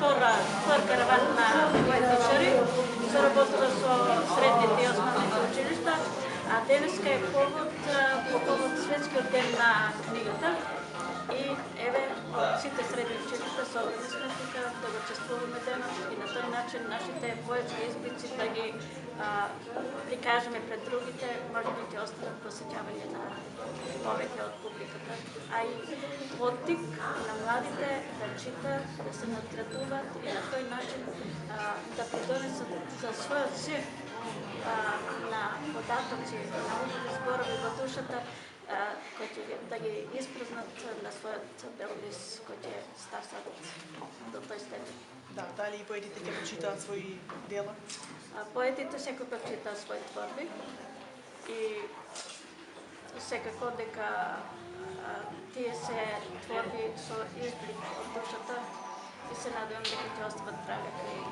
втор караван на поетичари, се работува со средните и основните училишта, а денеска е по повод светскиот ден на книгата. И еве, сите средни училишта се обедни сме тука да го чествуваме денот и на тој начин нашите поетски избици да ги прикажеме пред другите, може би ќе останат посеќавање на повеќе од публиката, а и поттик на младите да читат, да се надградуваат и на тој начин да придонесат за својот сив на податоци, научни зборови во душата, кои ќе да ги испразнат на својот белбис кој ќе стасат до тој степен. Да, дали и поетите ќе прочитаат своји дела? Поетите секогаш читаат своји творби и секако дека тие се творби со изблик од душата и се надевам дека ќе остават трага кај